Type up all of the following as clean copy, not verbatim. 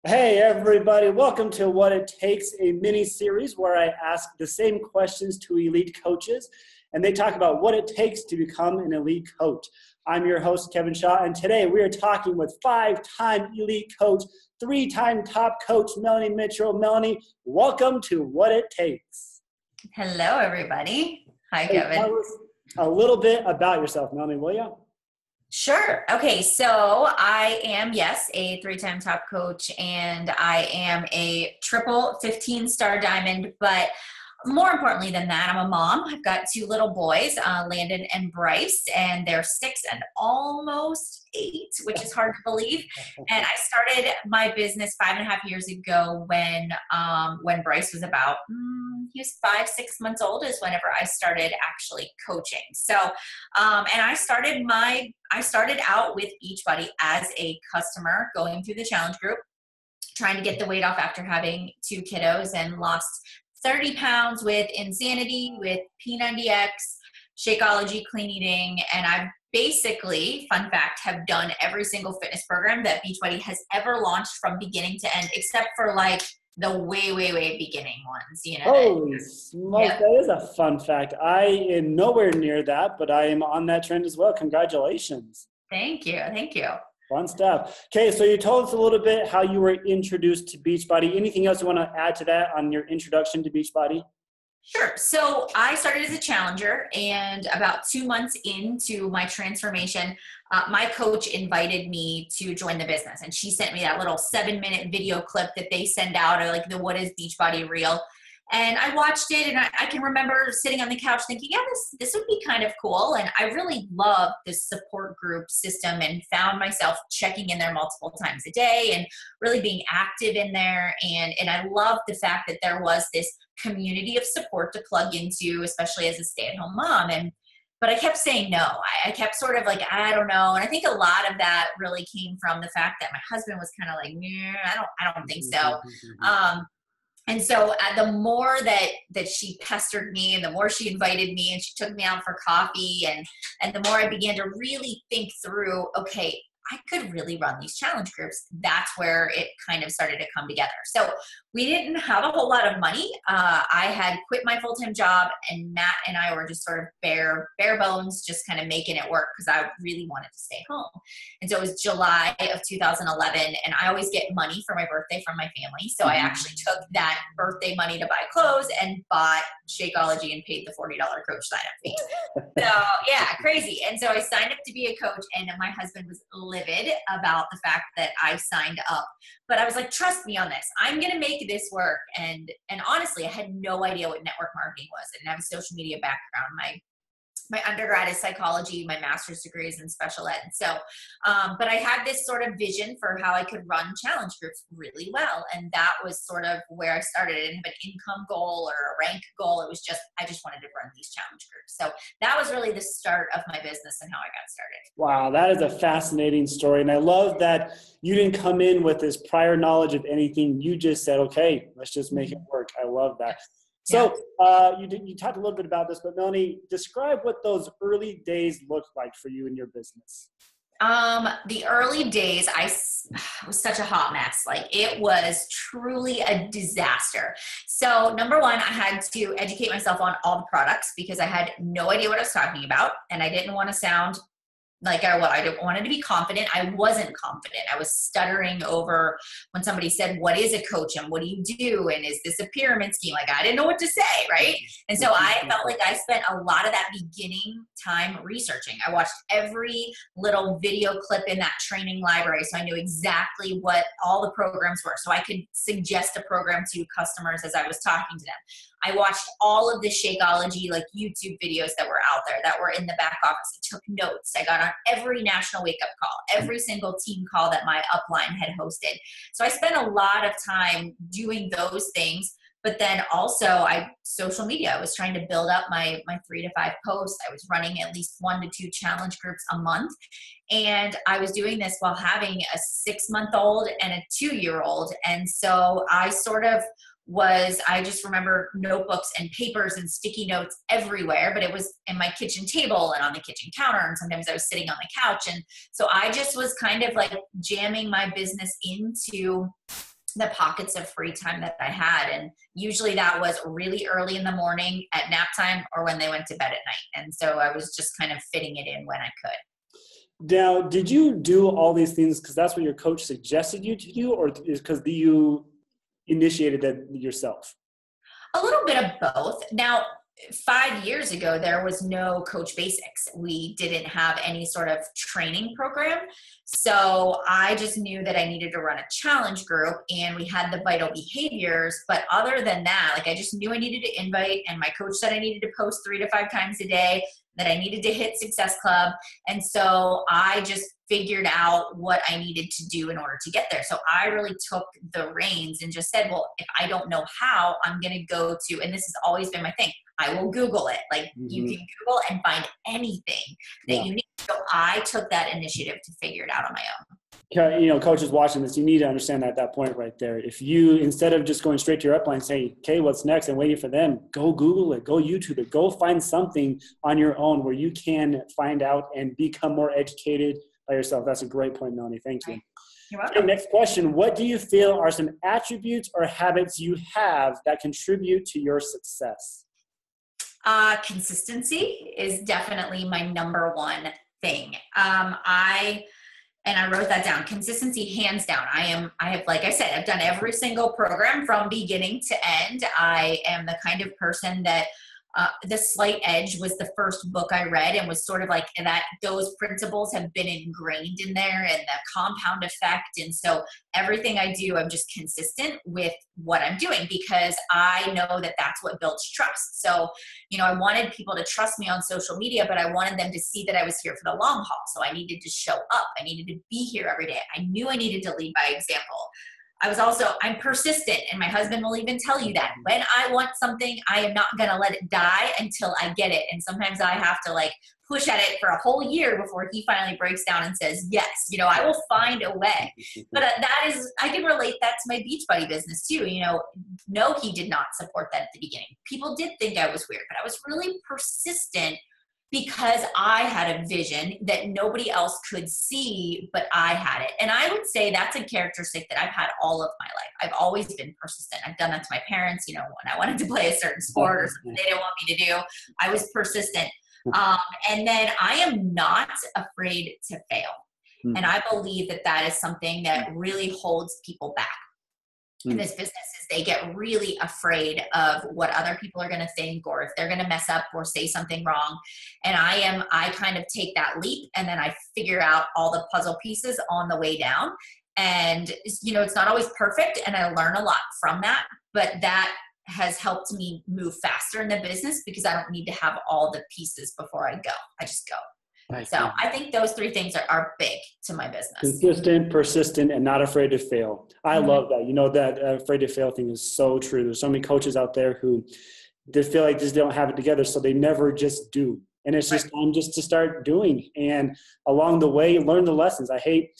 Hey everybody, welcome to What It Takes, a mini series where I ask the same questions to elite coaches and they talk about what it takes to become an elite coach. I'm your host, Kevin Shaw, and today we are talking with five-time elite coach, three-time top coach, Melanie Mitro. Melanie, welcome to What It Takes. Hello, everybody. Hi, Hey, Kevin. tell us a little bit about yourself, Melanie, will you? Sure. Okay. So I am, yes, a three-time top coach, and I am a triple 15-star diamond. But more importantly than that, I'm a mom. I've got two little boys, Landon and Bryce, and they're 6 and almost 8, which is hard to believe. And I started my business 5.5 years ago when Bryce was about, he was 5-6 months old is whenever I started actually coaching. So, and I started out with Beachbody as a customer going through the challenge group, trying to get the weight off after having 2 kiddos, and lost 30 pounds with Insanity, with P90X, Shakeology, clean eating. And I've basically, fun fact, have done every single fitness program that Beachbody has ever launched from beginning to end, except for like the way beginning ones, you know. Holy smoke, yep. That is a fun fact. I am nowhere near that, but I am on that trend as well. Congratulations. Thank you. Thank you. Fun stuff. Okay, so you told us a little bit how you were introduced to Beachbody. Anything else you want to add to that on your introduction to Beachbody? Sure. So I started as a challenger, and about 2 months into my transformation, my coach invited me to join the business, and she sent me that little 7-minute video clip that they send out, or like the What is Beachbody reel. And I watched it, and I can remember sitting on the couch thinking, yeah, this would be kind of cool. And I really loved this support group system and found myself checking in there multiple times a day and really being active in there. And I loved the fact that there was this community of support to plug into, especially as a stay-at-home mom. But I kept saying no. I kept sort of like, I don't know. And I think a lot of that really came from the fact that my husband was kind of like, I don't think so. And so the more that she pestered me, and the more she invited me, and she took me out for coffee, and the more I began to really think through, okay, I could really run these challenge groups. That's where it kind of started to come together. So we didn't have a whole lot of money. I had quit my full-time job, and Matt and I were just sort of bare bones, just kind of making it work because I really wanted to stay home. And so it was July of 2011, and I always get money for my birthday from my family. So I actually took that birthday money to buy clothes and bought Shakeology and paid the $40 coach sign-up fee. So yeah, crazy. And so I signed up to be a coach, and my husband was livid about the fact that I signed up. But I was like, trust me on this. I'm going to make this work. And honestly, I had no idea what network marketing was. I didn't have a social media background. My undergrad is psychology. My master's degree is in special ed. And so, but I had this sort of vision for how I could run challenge groups really well. And that was sort of where I started. I didn't have an income goal or a rank goal. It was just, I just wanted to run these challenge groups. So that was really the start of my business and how I got started. Wow, that is a fascinating story. And I love that you didn't come in with this prior knowledge of anything. You just said, okay, let's just make it work. I love that. So you talked a little bit about this, but Melanie, describe what those early days looked like for you in your business. The early days, I was such a hot mess. Like, it was truly a disaster. So number one, I had to educate myself on all the products because I had no idea what I was talking about, and I didn't want to sound like I wanted to be confident. I wasn't confident. I was stuttering over when somebody said, what is a coach and what do you do? And is this a pyramid scheme? Like, I didn't know what to say, right? And so I felt like I spent a lot of that beginning time researching. I watched every little video clip in that training library, so I knew exactly what all the programs were, so I could suggest a program to customers as I was talking to them. I watched all of the Shakeology, like YouTube videos that were out there that were in the back office. I took notes. I got on every national wake up call, every single team call that my upline had hosted. So I spent a lot of time doing those things. But then also social media, I was trying to build up my 3 to 5 posts. I was running at least 1 to 2 challenge groups a month. And I was doing this while having a 6-month-old and a 2-year-old. And so I just remember notebooks and papers and sticky notes everywhere, but it was in my kitchen table and on the kitchen counter. And sometimes I was sitting on the couch. And so I just was kind of like jamming my business into the pockets of free time that I had. And usually that was really early in the morning at nap time or when they went to bed at night. And so I was just kind of fitting it in when I could. Now, did you do all these things because that's what your coach suggested you to do, or is because you initiated that yourself? A little bit of both. Now, 5 years ago, there was no Coach Basics. We didn't have any sort of training program. So I just knew that I needed to run a challenge group, and we had the vital behaviors. But other than that, like, I just knew I needed to invite, and my coach said I needed to post 3 to 5 times a day, that I needed to hit Success Club. And so I just figured out what I needed to do in order to get there. So I really took the reins and just said, well, if I don't know how, I'm going to go to, and this has always been my thing, I will Google it. Like, you can Google and find anything that you need. So I took that initiative to figure it out on my own. You know, coaches watching this, you need to understand at that point right there. If you, instead of just going straight to your upline and saying, okay, what's next, and waiting for them, go Google it, go YouTube it, go find something on your own where you can find out and become more educated by yourself. That's a great point, Melanie. Thank you. You're welcome. Okay, next question. What do you feel are some attributes or habits you have that contribute to your success? Consistency is definitely my number one thing. I wrote that down. Consistency, hands down. I have, like I said, I've done every single program from beginning to end. I am the kind of person that The Slight Edge was the first book I read, and was sort of like that. Those principles have been ingrained in there, and the compound effect. And so everything I do, I'm just consistent with what I'm doing, because I know that that's what builds trust. So, I wanted people to trust me on social media, but I wanted them to see that I was here for the long haul. So I needed to show up. I needed to be here every day. I knew I needed to lead by example. I'm persistent, and my husband will even tell you that. When I want something, I am not going to let it die until I get it. And sometimes I have to push at it for a whole year before he finally breaks down and says, yes, I will find a way. But I can relate that to my Beachbody business too. No, he did not support that at the beginning. People did think I was weird, but I was really persistent because I had a vision that nobody else could see, but I had it. And I would say that's a characteristic that I've had all of my life. I've always been persistent. I've done that to my parents, when I wanted to play a certain sport or something they didn't want me to do, I was persistent. And then I am not afraid to fail. And I believe that is something that really holds people back in this business. Is they get really afraid of what other people are going to think, or if they're going to mess up or say something wrong. And I kind of take that leap, and then I figure out all the puzzle pieces on the way down. And, it's not always perfect, and I learn a lot from that, but that has helped me move faster in the business because I don't need to have all the pieces before I go. I just go. So I think those 3 things are big to my business. Consistent, persistent, and not afraid to fail. I love that. That afraid to fail thing is so true. There's so many coaches out there who they feel like just don't have it together, so they never just do. And it's just time just to start doing. And along the way, learn the lessons. I hate,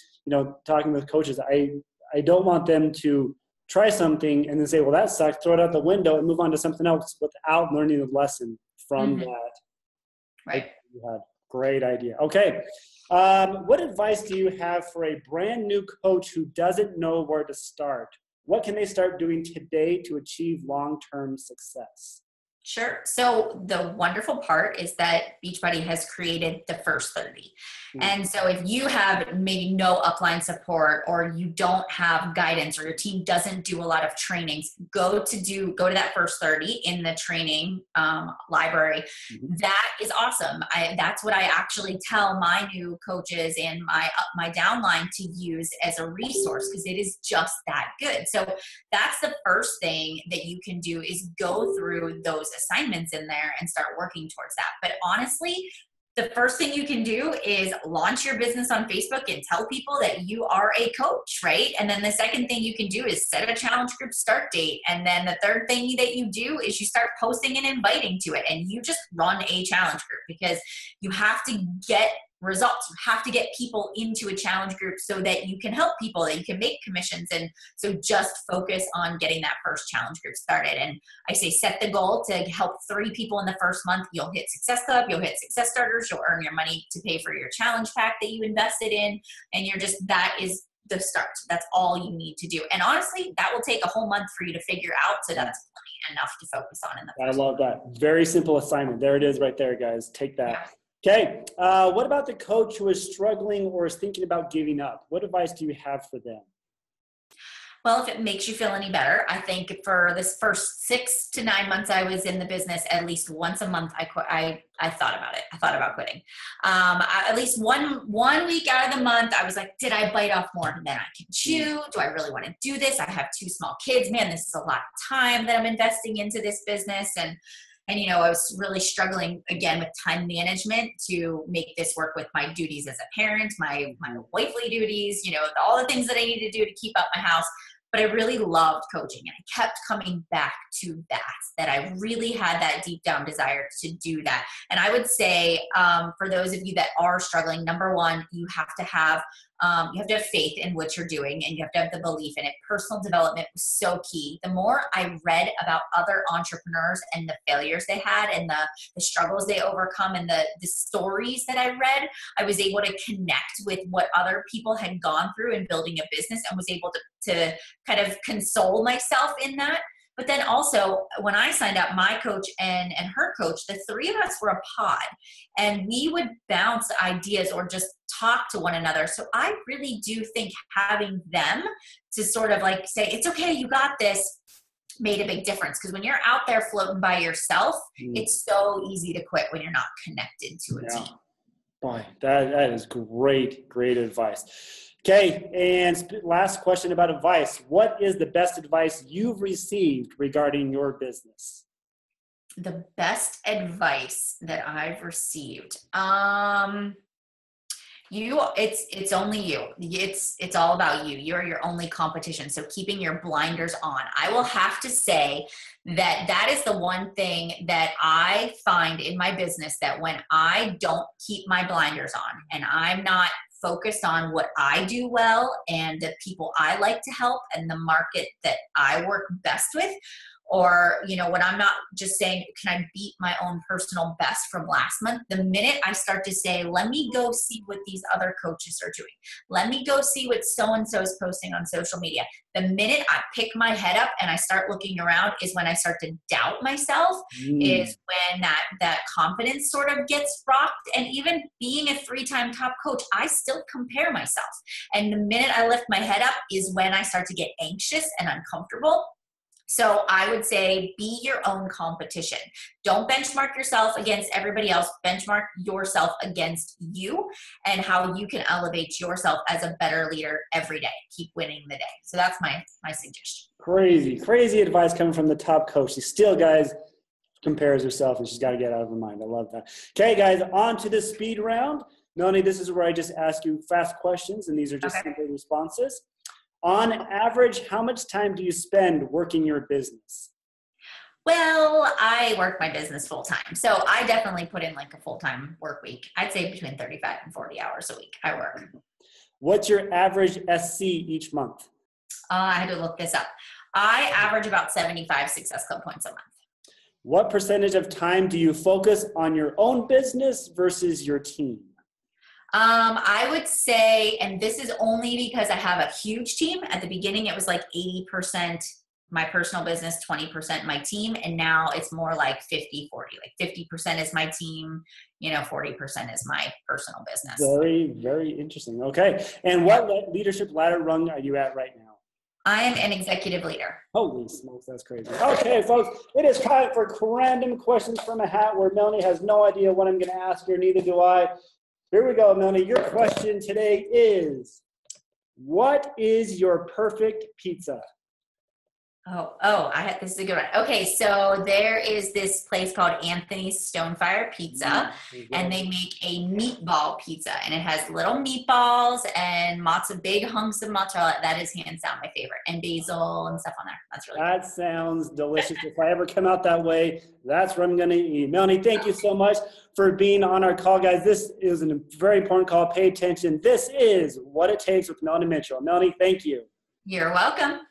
talking with coaches. I don't want them to try something and then say, well, that sucks, throw it out the window and move on to something else without learning the lesson from that. Right. You had. Great idea. Okay. What advice do you have for a brand new coach who doesn't know where to start? What can they start doing today to achieve long-term success? Sure. So the wonderful part is that Beachbody has created the first 30. And so if you have maybe no upline support, or you don't have guidance, or your team doesn't do a lot of trainings, go to that first 30 in the training library. That is awesome. That's what I actually tell my new coaches and my downline to use as a resource, because it is just that good. So that's the first thing that you can do, is go through those assignments in there and start working towards that. But honestly, the first thing you can do is launch your business on Facebook and tell people that you are a coach, right? And then the second thing you can do is set a challenge group start date. And then the third thing that you do is you start posting and inviting to it, and you just run a challenge group, because you have to get results. You have to get people into a challenge group so that you can help people, that you can make commissions. And so just focus on getting that first challenge group started. And I say, set the goal to help 3 people in the first month. You'll hit Success Club, you'll hit Success Starters, you'll earn your money to pay for your challenge pack that you invested in. And the start. That's all you need to do. And honestly, that will take a whole month for you to figure out. So that's plenty enough to focus on in the I first love that. Very simple assignment. There it is right there, guys. Take that. Okay. What about the coach who is struggling or is thinking about giving up? What advice do you have for them? Well, if it makes you feel any better, I think for this first 6 to 9 months I was in the business, at least once a month, I thought about it. I thought about quitting. At least one week out of the month, I was like, did I bite off more than I can chew? Do I really want to do this? I have 2 small kids. Man, this is a lot of time that I'm investing into this business. And I was really struggling again with time management to make this work with my duties as a parent, my wifely duties, all the things that I need to do to keep up my house. But I really loved coaching, and I kept coming back to that I really had that deep down desire to do that. And I would say for those of you that are struggling, number one, you have to have faith in what you're doing, and you have to have the belief in it. Personal development was so key. The more I read about other entrepreneurs and the failures they had and the struggles they overcome and the stories that I read, I was able to connect with what other people had gone through in building a business and was able to kind of console myself in that. But then also when I signed up, my coach and her coach, the 3 of us were a pod, and we would bounce ideas or just talk to one another. So I really do think having them to sort of like say, it's okay, you got this, made a big difference. Because when you're out there floating by yourself, it's so easy to quit when you're not connected to a team. Boy, that is great advice. Okay, and last question about advice. What is the best advice you've received regarding your business? The best advice that I've received. It's only you. It's all about you. You're your only competition. So keeping your blinders on. I will have to say that is the one thing that I find in my business, that when I don't keep my blinders on and I'm not focused on what I do well and the people I like to help and the market that I work best with, or, when I'm not just saying, can I beat my own personal best from last month? The minute I start to say, let me go see what these other coaches are doing. Let me go see what so-and-so is posting on social media. The minute I pick my head up and I start looking around is when I start to doubt myself, is when that confidence sort of gets rocked. And even being a 3-time top coach, I still compare myself. And the minute I lift my head up is when I start to get anxious and uncomfortable. So I would say be your own competition. Don't benchmark yourself against everybody else. Benchmark yourself against you and how you can elevate yourself as a better leader every day. Keep winning the day. So that's my suggestion. Crazy advice coming from the top coach. She still, guys, compares herself, and she's got to get out of her mind. I love that. Okay, guys, on to the speed round. Melanie, this is where I just ask you fast questions, and these are just simple responses. On average, how much time do you spend working your business? Well, I work my business full time. So I definitely put in like a full-time work week. I'd say between 35 and 40 hours a week I work. What's your average SC each month? I had to look this up. I average about 75 Success Club points a month. What percentage of time do you focus on your own business versus your team? I would say, and this is only because I have a huge team. At the beginning, it was like 80% my personal business, 20% my team. And now it's more like 50-40. Like 50% is my team, 40% is my personal business. Very, very interesting. Okay. And what leadership ladder rung are you at right now? I am an executive leader. Holy smokes, that's crazy. Okay, folks, it is time for random questions from a hat where Melanie has no idea what I'm going to ask her, neither do I. Here we go, Melanie. Your question today is, what is your perfect pizza? This is a good one. Okay, so there is this place called Anthony's Stonefire Pizza, and they make a meatball pizza, and it has little meatballs and big hunks of mozzarella. That is hands down my favorite, and basil and stuff on there. That's really That sounds delicious. If I ever come out that way, that's what I'm going to eat. Melanie, thank you so much for being on our call, guys. This is a very important call. Pay attention. This is What It Takes with Melanie Mitro. Melanie, thank you. You're welcome.